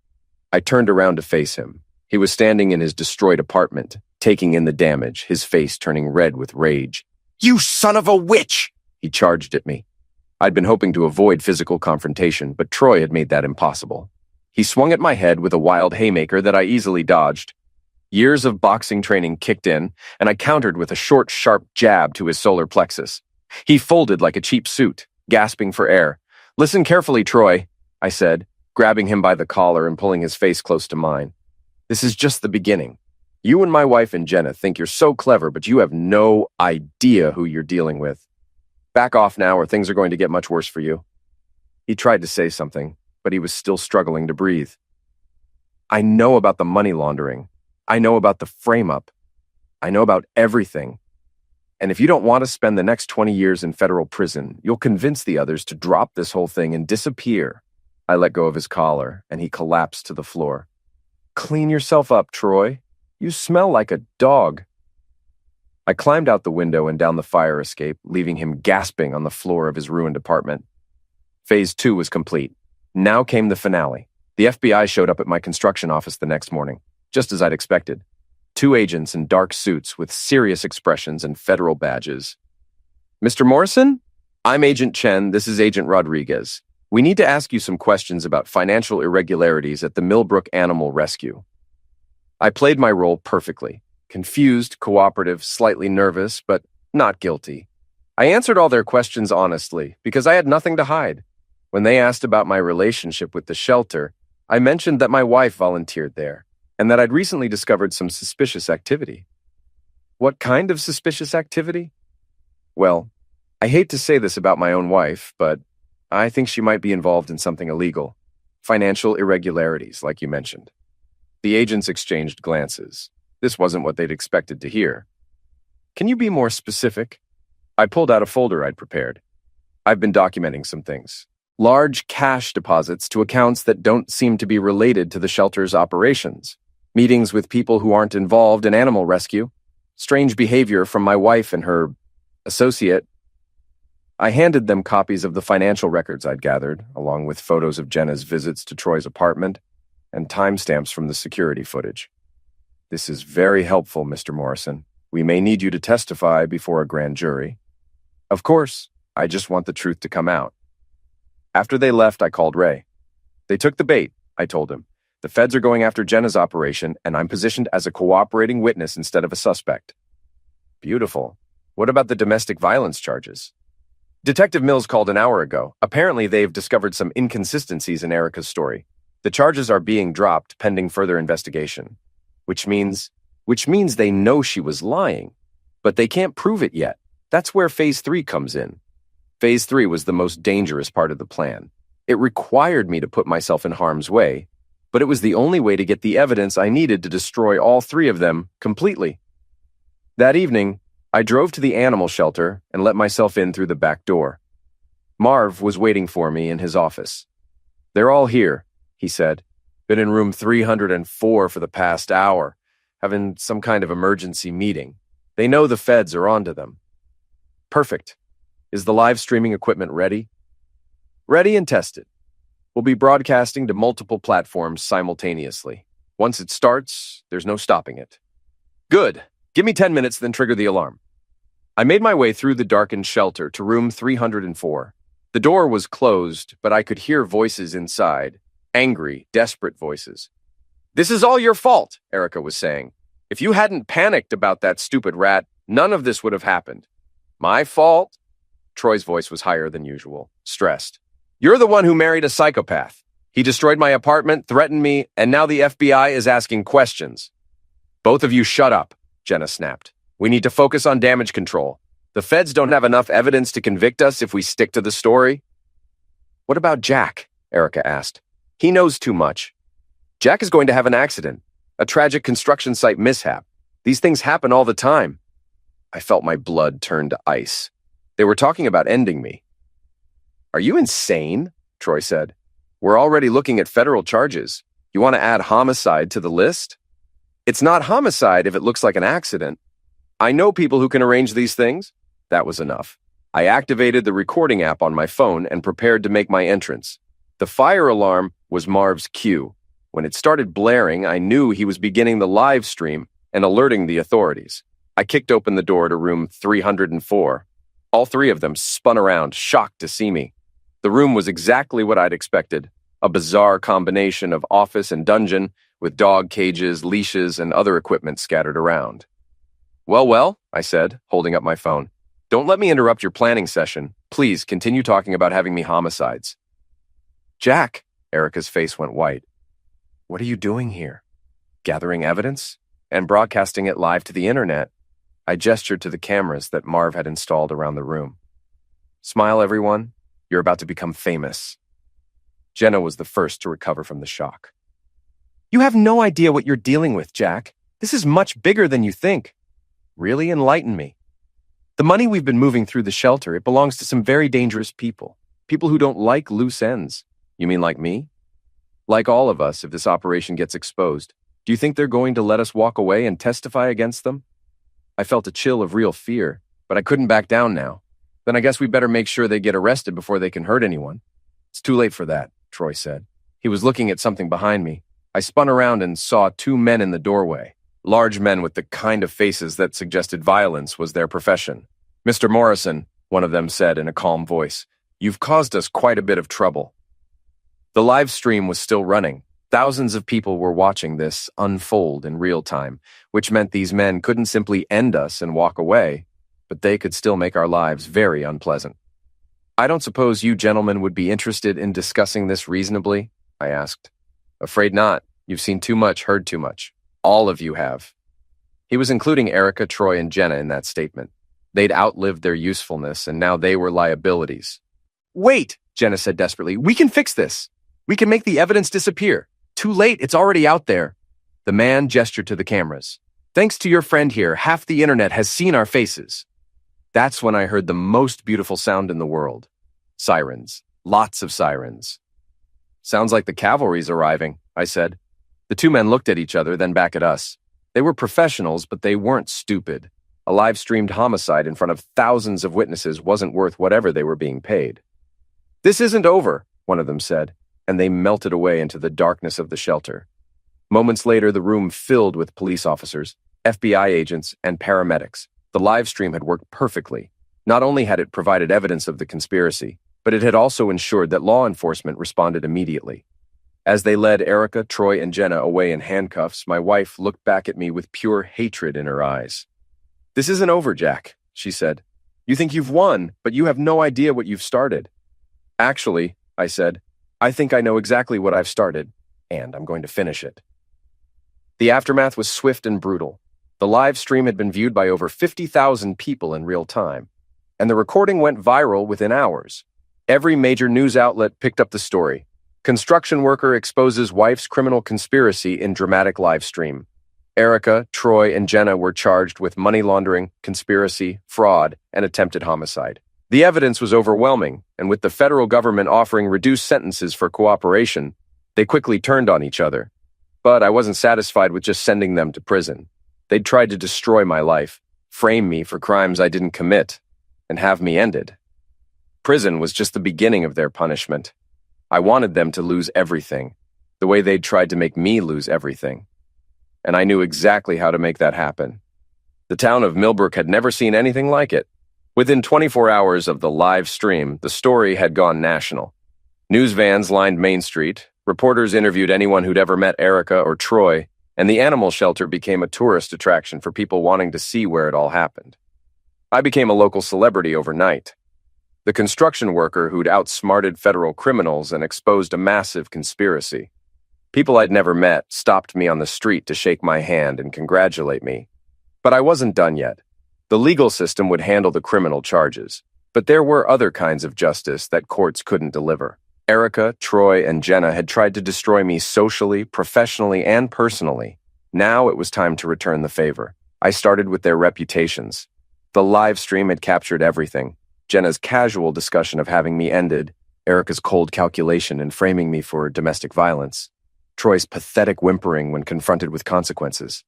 I turned around to face him. He was standing in his destroyed apartment, taking in the damage, his face turning red with rage. "You son of a witch!" he charged at me. I'd been hoping to avoid physical confrontation, but Troy had made that impossible. He swung at my head with a wild haymaker that I easily dodged. Years of boxing training kicked in, and I countered with a short, sharp jab to his solar plexus. He folded like a cheap suit, gasping for air. "Listen carefully, Troy," I said, grabbing him by the collar and pulling his face close to mine. "This is just the beginning. You and my wife and Jenna think you're so clever, but you have no idea who you're dealing with. Back off now or things are going to get much worse for you." He tried to say something, but he was still struggling to breathe. "I know about the money laundering. I know about the frame-up. I know about everything. And if you don't want to spend the next 20 years in federal prison, you'll convince the others to drop this whole thing and disappear." I let go of his collar, and he collapsed to the floor. "Clean yourself up, Troy. You smell like a dog." I climbed out the window and down the fire escape, leaving him gasping on the floor of his ruined apartment. Phase 2 was complete. Now came the finale. The FBI showed up at my construction office the next morning, just as I'd expected. 2 agents in dark suits with serious expressions and federal badges. "Mr. Morrison? I'm Agent Chen. This is Agent Rodriguez. We need to ask you some questions about financial irregularities at the Millbrook Animal Rescue." I played my role perfectly. Confused, cooperative, slightly nervous, but not guilty. I answered all their questions honestly, because I had nothing to hide. When they asked about my relationship with the shelter, I mentioned that my wife volunteered there, and that I'd recently discovered some suspicious activity. What kind of suspicious activity? Well, I hate to say this about my own wife, but I think she might be involved in something illegal. Financial irregularities, like you mentioned. The agents exchanged glances. This wasn't what they'd expected to hear. "Can you be more specific?" I pulled out a folder I'd prepared. "I've been documenting some things. Large cash deposits to accounts that don't seem to be related to the shelter's operations. Meetings with people who aren't involved in animal rescue. Strange behavior from my wife and her associate." I handed them copies of the financial records I'd gathered, along with photos of Jenna's visits to Troy's apartment and timestamps from the security footage. "This is very helpful, Mr. Morrison. We may need you to testify before a grand jury." "Of course, I just want the truth to come out." After they left, I called Ray. "They took the bait," I told him. "The feds are going after Jenna's operation, and I'm positioned as a cooperating witness instead of a suspect." "Beautiful. What about the domestic violence charges?" "Detective Mills called an hour ago. Apparently, they've discovered some inconsistencies in Erica's story. The charges are being dropped pending further investigation. Which means they know she was lying, but they can't prove it yet. That's where Phase 3 comes in. Phase 3 was the most dangerous part of the plan. It required me to put myself in harm's way, but it was the only way to get the evidence I needed to destroy all 3 of them completely. That evening, I drove to the animal shelter and let myself in through the back door. Marv was waiting for me in his office. "They're all here," he said. "Been in room 304 for the past hour, having some kind of emergency meeting. They know the feds are onto them." "Perfect. Is the live streaming equipment ready?" "Ready and tested. We'll be broadcasting to multiple platforms simultaneously. Once it starts, there's no stopping it." "Good. Give me 10 minutes, then trigger the alarm. I made my way through the darkened shelter to room 304. The door was closed, but I could hear voices inside. Angry, desperate voices. "This is all your fault," Erica was saying. "If you hadn't panicked about that stupid rat, none of this would have happened." "My fault?" Troy's voice was higher than usual, stressed. "You're the one who married a psychopath. He destroyed my apartment, threatened me, and now the FBI is asking questions." "Both of you shut up," Jenna snapped. "We need to focus on damage control. The feds don't have enough evidence to convict us if we stick to the story." "What about Jack?" Erica asked. "He knows too much." "Jack is going to have an accident, a tragic construction site mishap. These things happen all the time." I felt my blood turn to ice. They were talking about ending me. "Are you insane?" Troy said. "We're already looking at federal charges. You want to add homicide to the list?" "It's not homicide if it looks like an accident. I know people who can arrange these things." That was enough. I activated the recording app on my phone and prepared to make my entrance. The fire alarm was Marv's cue. When it started blaring, I knew he was beginning the live stream and alerting the authorities. I kicked open the door to room 304. All three of them spun around, shocked to see me. The room was exactly what I'd expected, a bizarre combination of office and dungeon, with dog cages, leashes, and other equipment scattered around. Well, I said, holding up my phone. "Don't let me interrupt your planning session. Please continue talking about having me homicides." "Jack," Erica's face went white. "What are you doing here? Gathering evidence? And broadcasting it live to the internet?" I gestured to the cameras that Marv had installed around the room. "Smile, everyone. You're about to become famous." Jenna was the first to recover from the shock. "You have no idea what you're dealing with, Jack. This is much bigger than you think." "Really? Enlighten me." "The money we've been moving through the shelter, it belongs to some very dangerous people. People who don't like loose ends." "You mean like me?" "Like all of us if this operation gets exposed. Do you think they're going to let us walk away and testify against them?" I felt a chill of real fear, but I couldn't back down now. "Then I guess we better make sure they get arrested before they can hurt anyone." "It's too late for that," Troy said. He was looking at something behind me. I spun around and saw two men in the doorway. Large men with the kind of faces that suggested violence was their profession. "Mr. Morrison," one of them said in a calm voice, "you've caused us quite a bit of trouble." The live stream was still running. Thousands of people were watching this unfold in real time, which meant these men couldn't simply end us and walk away, but they could still make our lives very unpleasant. "I don't suppose you gentlemen would be interested in discussing this reasonably?" I asked. "Afraid not. You've seen too much, heard too much. All of you have." He was including Erica, Troy, and Jenna in that statement. They'd outlived their usefulness, and now they were liabilities. "Wait," Jenna said desperately. "We can fix this. We can make the evidence disappear. Too late, it's already out there." The man gestured to the cameras. "Thanks to your friend here, half the internet has seen our faces." That's when I heard the most beautiful sound in the world. Sirens. Lots of sirens. "Sounds like the cavalry's arriving," I said. The two men looked at each other, then back at us. They were professionals, but they weren't stupid. A live-streamed homicide in front of thousands of witnesses wasn't worth whatever they were being paid. "This isn't over," one of them said, and they melted away into the darkness of the shelter. Moments later, the room filled with police officers, FBI agents, and paramedics. The live stream had worked perfectly. Not only had it provided evidence of the conspiracy, but it had also ensured that law enforcement responded immediately. As they led Erica, Troy, and Jenna away in handcuffs, my wife looked back at me with pure hatred in her eyes. "This isn't over, Jack," she said. "You think you've won, but you have no idea what you've started." "Actually," I said, "I think I know exactly what I've started, and I'm going to finish it." The aftermath was swift and brutal. The live stream had been viewed by over 50,000 people in real time, and the recording went viral within hours. Every major news outlet picked up the story. Construction worker exposes wife's criminal conspiracy in dramatic live stream. Erica, Troy, and Jenna were charged with money laundering, conspiracy, fraud, and attempted homicide. The evidence was overwhelming, and with the federal government offering reduced sentences for cooperation, they quickly turned on each other. But I wasn't satisfied with just sending them to prison. They'd tried to destroy my life, frame me for crimes I didn't commit, and have me ended. Prison was just the beginning of their punishment. I wanted them to lose everything, the way they'd tried to make me lose everything. And I knew exactly how to make that happen. The town of Millbrook had never seen anything like it. Within 24 hours of the live stream, the story had gone national. News vans lined Main Street, reporters interviewed anyone who'd ever met Erica or Troy, and the animal shelter became a tourist attraction for people wanting to see where it all happened. I became a local celebrity overnight. The construction worker who'd outsmarted federal criminals and exposed a massive conspiracy. People I'd never met stopped me on the street to shake my hand and congratulate me. But I wasn't done yet. The legal system would handle the criminal charges, but there were other kinds of justice that courts couldn't deliver. Erica, Troy, and Jenna had tried to destroy me socially, professionally, and personally. Now it was time to return the favor. I started with their reputations. The live stream had captured everything. Jenna's casual discussion of having me ended, Erica's cold calculation in framing me for domestic violence, Troy's pathetic whimpering when confronted with consequences.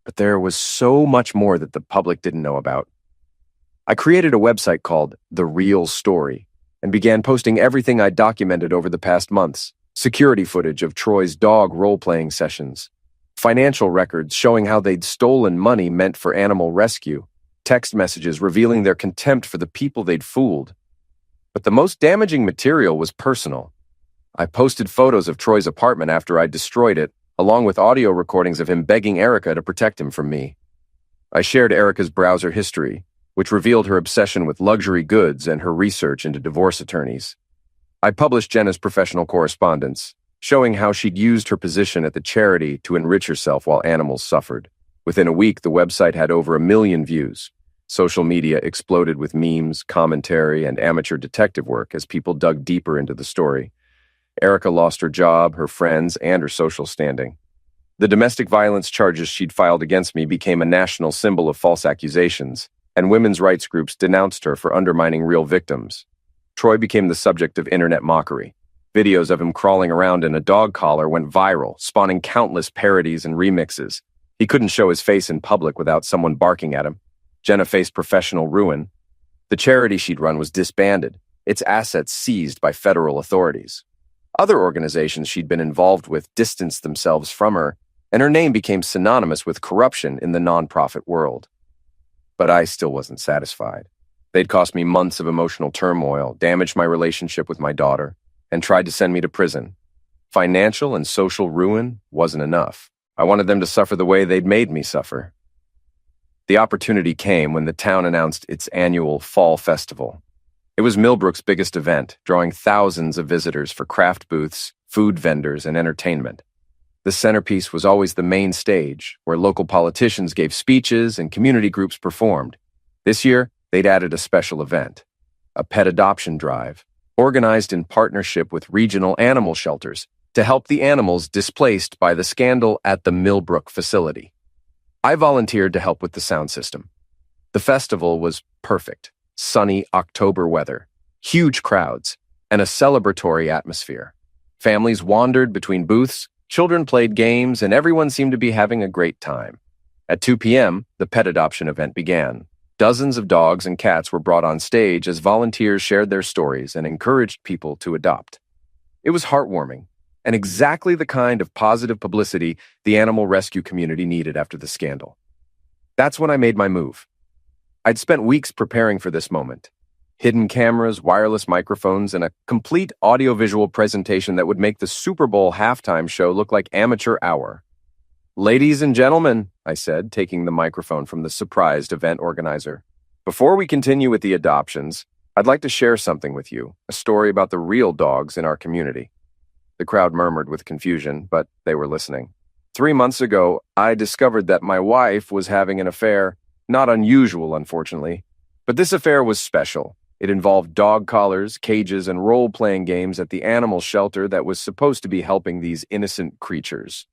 But there was so much more that the public didn't know about. I created a website called The Real Story and began posting everything I documented over the past months. Security footage of Troy's dog role-playing sessions, financial records showing how they'd stolen money meant for animal rescue, text messages revealing their contempt for the people they'd fooled. But the most damaging material was personal. I posted photos of Troy's apartment after I'd destroyed it, along with audio recordings of him begging Erica to protect him from me. I shared Erica's browser history, which revealed her obsession with luxury goods and her research into divorce attorneys. I published Jenna's professional correspondence, showing how she'd used her position at the charity to enrich herself while animals suffered. Within a week, the website had over 1 million views. Social media exploded with memes, commentary, and amateur detective work as people dug deeper into the story. Erica lost her job, her friends, and her social standing. The domestic violence charges she'd filed against me became a national symbol of false accusations, and women's rights groups denounced her for undermining real victims. Troy became the subject of internet mockery. Videos of him crawling around in a dog collar went viral, spawning countless parodies and remixes. He couldn't show his face in public without someone barking at him. Jenna faced professional ruin. The charity she'd run was disbanded, its assets seized by federal authorities. Other organizations she'd been involved with distanced themselves from her, and her name became synonymous with corruption in the nonprofit world. But I still wasn't satisfied. They'd cost me months of emotional turmoil, damaged my relationship with my daughter, and tried to send me to prison. Financial and social ruin wasn't enough. I wanted them to suffer the way they'd made me suffer. The opportunity came when the town announced its annual Fall Festival. It was Millbrook's biggest event, drawing thousands of visitors for craft booths, food vendors, and entertainment. The centerpiece was always the main stage, where local politicians gave speeches and community groups performed. This year, they'd added a special event, a pet adoption drive, organized in partnership with regional animal shelters to help the animals displaced by the scandal at the Millbrook facility. I volunteered to help with the sound system. The festival was perfect. Sunny October weather, huge crowds, and a celebratory atmosphere. Families wandered between booths, children played games, and everyone seemed to be having a great time. At 2 p.m., the pet adoption event began. Dozens of dogs and cats were brought on stage as volunteers shared their stories and encouraged people to adopt. It was heartwarming, and exactly the kind of positive publicity the animal rescue community needed after the scandal. That's when I made my move. I'd spent weeks preparing for this moment. Hidden cameras, wireless microphones, and a complete audiovisual presentation that would make the Super Bowl halftime show look like amateur hour. "Ladies and gentlemen," I said, taking the microphone from the surprised event organizer. "Before we continue with the adoptions, I'd like to share something with you, a story about the real dogs in our community." The crowd murmured with confusion, but they were listening. 3 months ago, I discovered that my wife was having an affair. Not unusual, unfortunately, but this affair was special. It involved dog collars, cages, and role-playing games at the animal shelter that was supposed to be helping these innocent creatures.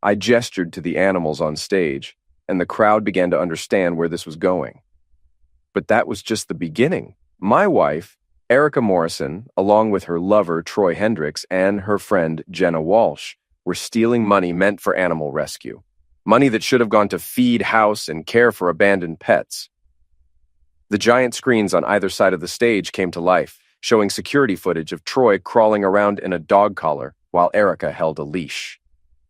I gestured to the animals on stage, and the crowd began to understand where this was going. But that was just the beginning. My wife, Erica Morrison, along with her lover, Troy Hendricks, and her friend, Jenna Walsh, were stealing money meant for animal rescue. Money that should have gone to feed, house, and care for abandoned pets. The giant screens on either side of the stage came to life, showing security footage of Troy crawling around in a dog collar while Erica held a leash.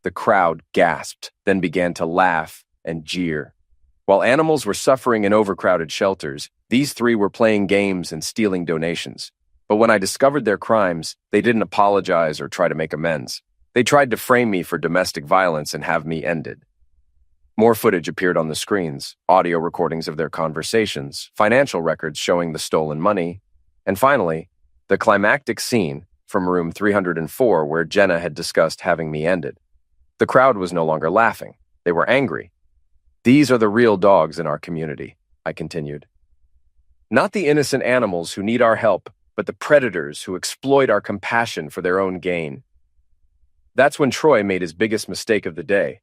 The crowd gasped, then began to laugh and jeer. While animals were suffering in overcrowded shelters, these three were playing games and stealing donations. But when I discovered their crimes, they didn't apologize or try to make amends. They tried to frame me for domestic violence and have me ended. More footage appeared on the screens, audio recordings of their conversations, financial records showing the stolen money, and finally, the climactic scene from room 304 where Jenna had discussed having me ended. The crowd was no longer laughing. They were angry. These are the real dogs in our community, I continued. Not the innocent animals who need our help, but the predators who exploit our compassion for their own gain. That's when Troy made his biggest mistake of the day.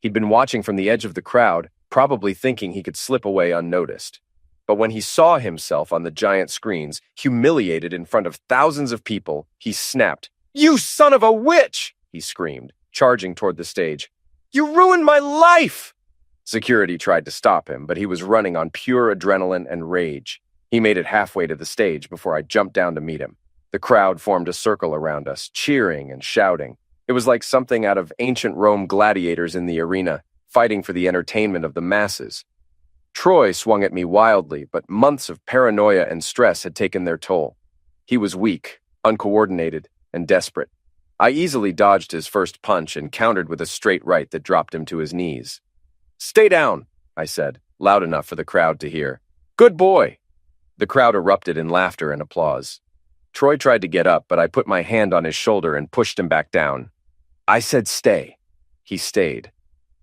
He'd been watching from the edge of the crowd, probably thinking he could slip away unnoticed. But when he saw himself on the giant screens, humiliated in front of thousands of people, he snapped. "You son of a witch!" he screamed, charging toward the stage. "You ruined my life!" Security tried to stop him, but he was running on pure adrenaline and rage. He made it halfway to the stage before I jumped down to meet him. The crowd formed a circle around us, cheering and shouting. It was like something out of ancient Rome gladiators in the arena, fighting for the entertainment of the masses. Troy swung at me wildly, but months of paranoia and stress had taken their toll. He was weak, uncoordinated, and desperate. I easily dodged his first punch and countered with a straight right that dropped him to his knees. "Stay down," I said, loud enough for the crowd to hear. "Good boy." The crowd erupted in laughter and applause. Troy tried to get up, but I put my hand on his shoulder and pushed him back down. I said stay. He stayed.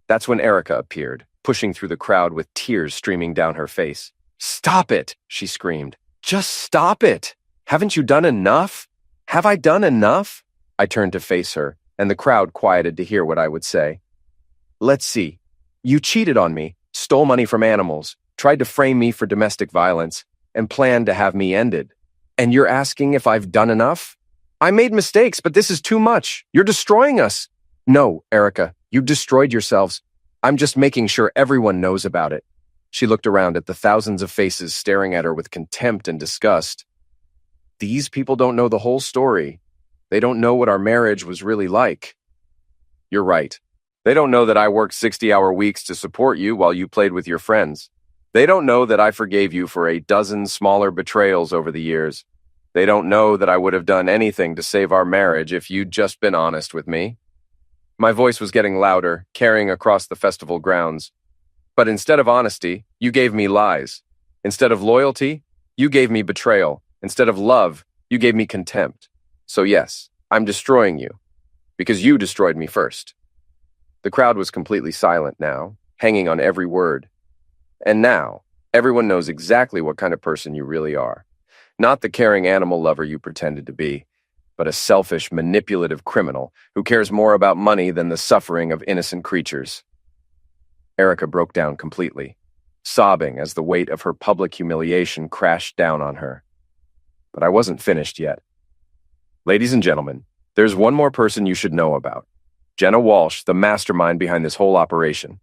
That's when Erica appeared, pushing through the crowd with tears streaming down her face. "Stop it," she screamed. "Just stop it. Haven't you done enough? Have I done enough?" I turned to face her, and the crowd quieted to hear what I would say. "Let's see. You cheated on me, stole money from animals, tried to frame me for domestic violence, and planned to have me ended. And you're asking if I've done enough? I made mistakes, but this is too much. You're destroying us." "No, Erica, you've destroyed yourselves. I'm just making sure everyone knows about it." She looked around at the thousands of faces staring at her with contempt and disgust. "These people don't know the whole story. They don't know what our marriage was really like." "You're right. They don't know that I worked 60-hour weeks to support you while you played with your friends. They don't know that I forgave you for a dozen smaller betrayals over the years. They don't know that I would have done anything to save our marriage if you'd just been honest with me." My voice was getting louder, carrying across the festival grounds. "But instead of honesty, you gave me lies. Instead of loyalty, you gave me betrayal. Instead of love, you gave me contempt. So yes, I'm destroying you, because you destroyed me first." The crowd was completely silent now, hanging on every word. And now, everyone knows exactly what kind of person you really are. Not the caring animal lover you pretended to be, but a selfish, manipulative criminal who cares more about money than the suffering of innocent creatures. Erica broke down completely, sobbing as the weight of her public humiliation crashed down on her. But I wasn't finished yet. "Ladies and gentlemen, there's one more person you should know about. Jenna Walsh, the mastermind behind this whole operation."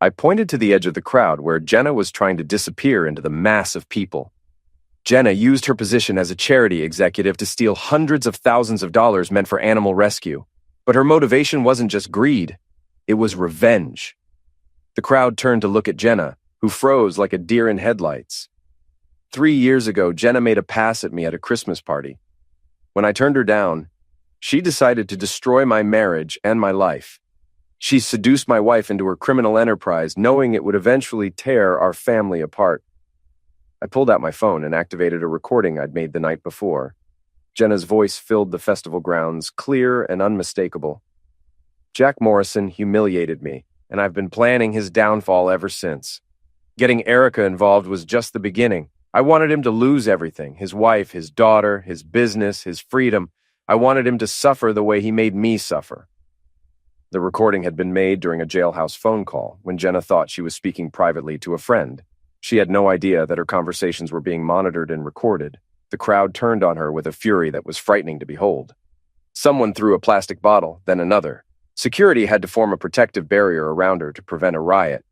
I pointed to the edge of the crowd where Jenna was trying to disappear into the mass of people. Jenna used her position as a charity executive to steal hundreds of thousands of dollars meant for animal rescue. But her motivation wasn't just greed. It was revenge. The crowd turned to look at Jenna, who froze like a deer in headlights. 3 years ago, Jenna made a pass at me at a Christmas party. When I turned her down, she decided to destroy my marriage and my life. She seduced my wife into her criminal enterprise, knowing it would eventually tear our family apart. I pulled out my phone and activated a recording I'd made the night before. Jenna's voice filled the festival grounds, clear and unmistakable. "Jack Morrison humiliated me, and I've been planning his downfall ever since. Getting Erica involved was just the beginning. I wanted him to lose everything, his wife, his daughter, his business, his freedom. I wanted him to suffer the way he made me suffer." The recording had been made during a jailhouse phone call when Jenna thought she was speaking privately to a friend. She had no idea that her conversations were being monitored and recorded. The crowd turned on her with a fury that was frightening to behold. Someone threw a plastic bottle, then another. Security had to form a protective barrier around her to prevent a riot.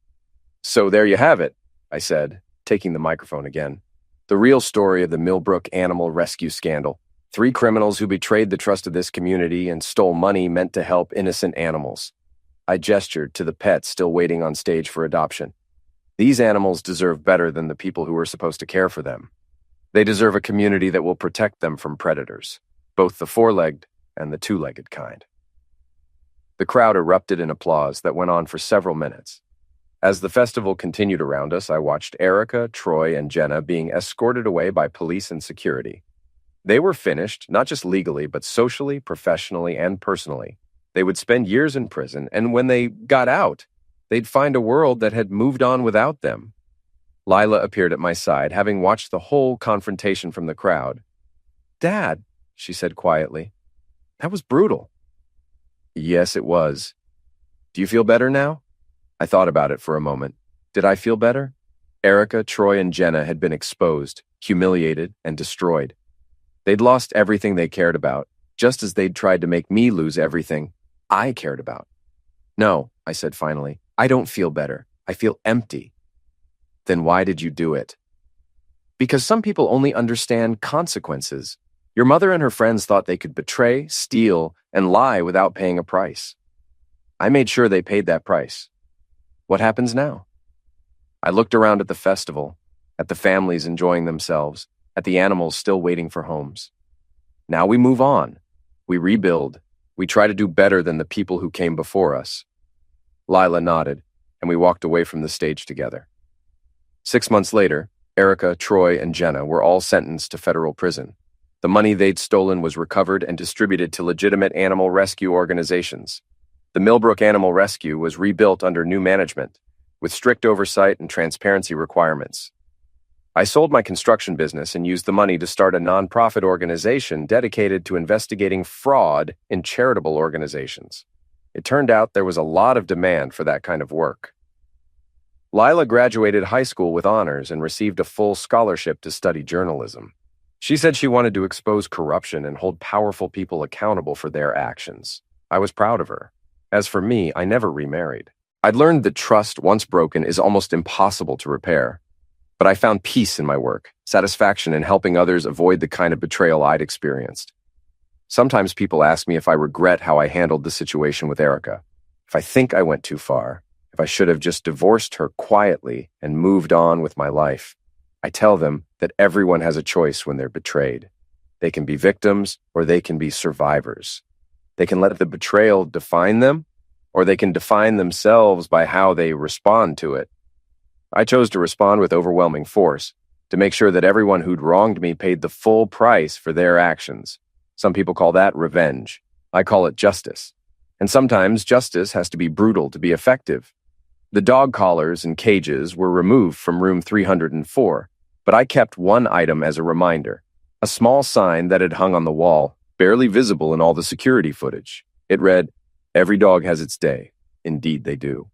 "So there you have it," I said, taking the microphone again. "The real story of the Millbrook animal rescue scandal. 3 criminals who betrayed the trust of this community and stole money meant to help innocent animals." I gestured to the pets still waiting on stage for adoption. These animals deserve better than the people who are supposed to care for them. They deserve a community that will protect them from predators, both the four-legged and the two-legged kind. The crowd erupted in applause that went on for several minutes. As the festival continued around us, I watched Erica, Troy, and Jenna being escorted away by police and security. They were finished, not just legally, but socially, professionally, and personally. They would spend years in prison, and when they got out, they'd find a world that had moved on without them. Lila appeared at my side, having watched the whole confrontation from the crowd. "Dad," she said quietly, "that was brutal." "Yes, it was. Do you feel better now?" I thought about it for a moment. Did I feel better? Erica, Troy, and Jenna had been exposed, humiliated, and destroyed. They'd lost everything they cared about, just as they'd tried to make me lose everything I cared about. "No," I said finally, "I don't feel better. I feel empty." "Then why did you do it?" "Because some people only understand consequences. Your mother and her friends thought they could betray, steal, and lie without paying a price. I made sure they paid that price. What happens now?" I looked around at the festival, at the families enjoying themselves, at the animals still waiting for homes. Now we move on. We rebuild. We try to do better than the people who came before us. Lila nodded, and we walked away from the stage together. 6 months later, Erica, Troy, and Jenna were all sentenced to federal prison. The money they'd stolen was recovered and distributed to legitimate animal rescue organizations. The Millbrook Animal Rescue was rebuilt under new management, with strict oversight and transparency requirements. I sold my construction business and used the money to start a nonprofit organization dedicated to investigating fraud in charitable organizations. It turned out there was a lot of demand for that kind of work. Lila graduated high school with honors and received a full scholarship to study journalism. She said she wanted to expose corruption and hold powerful people accountable for their actions. I was proud of her. As for me, I never remarried. I'd learned that trust, once broken, is almost impossible to repair. But I found peace in my work, satisfaction in helping others avoid the kind of betrayal I'd experienced. Sometimes people ask me if I regret how I handled the situation with Erica, if I think I went too far, if I should have just divorced her quietly and moved on with my life. I tell them that everyone has a choice when they're betrayed. They can be victims or they can be survivors. They can let the betrayal define them, or they can define themselves by how they respond to it. I chose to respond with overwhelming force, to make sure that everyone who'd wronged me paid the full price for their actions. Some people call that revenge. I call it justice. And sometimes justice has to be brutal to be effective. The dog collars and cages were removed from room 304, but I kept one item as a reminder, a small sign that had hung on the wall, barely visible in all the security footage. It read, "Every dog has its day. Indeed they do."